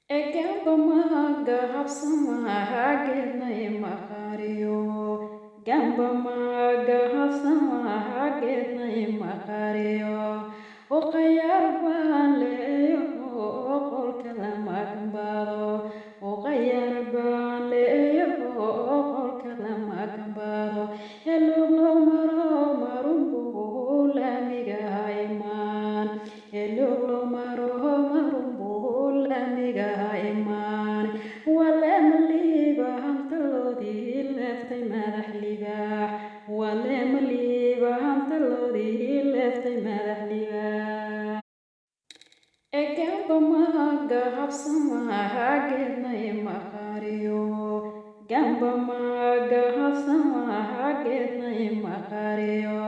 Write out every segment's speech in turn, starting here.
Egemba maga habsama gedna imaqariyo. Gamba maga habsama gedna imaqariyo. Oqayar baleyo qolka lama gambaro. Oqayar baleyo qolka lama gambaro. Hello maro marumbu lamiga iman. Hello maro marumbu lamiga iman. Walem liba hamtalodi leftay madax libaax. Walem liba hamtalodi leftay madax libaax. Egamba maga habsama gedna imaqariyo. Gamba maga habsama gedna imaqariyo.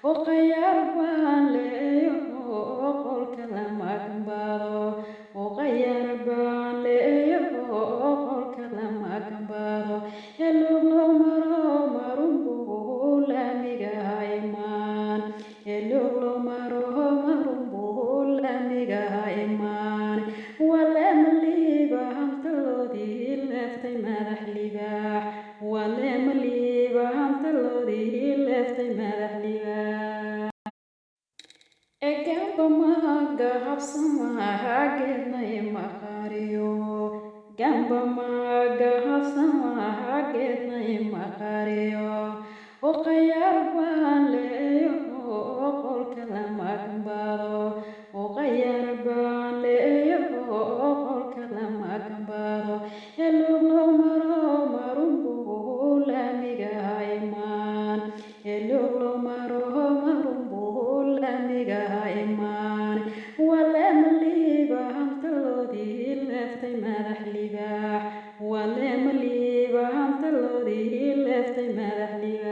Oqayar baleyo qolka lama gambaro. Oqayar baleyo qolka lama gambaro. Hello maro marumbu lamiga iman. Hello maro marumbu lamiga iman. Walem liba hamtalodi leftay madax libaax. Walem liba hamtalodi leftay madax libaax. Egamba maga habsama gedna imaqariyo. Gamba maga habsama gedna imaqariyo. Oqayar baleyo qolka lama gambaro. Oqayar baleyo qolka lama gambaro. Hello maro marumbu lamiga iman. Hello maro marumbu lamiga iman. Walem liba hamtalodi leftay madax libaax. Walem liba hamtalodi leftay madax libaax.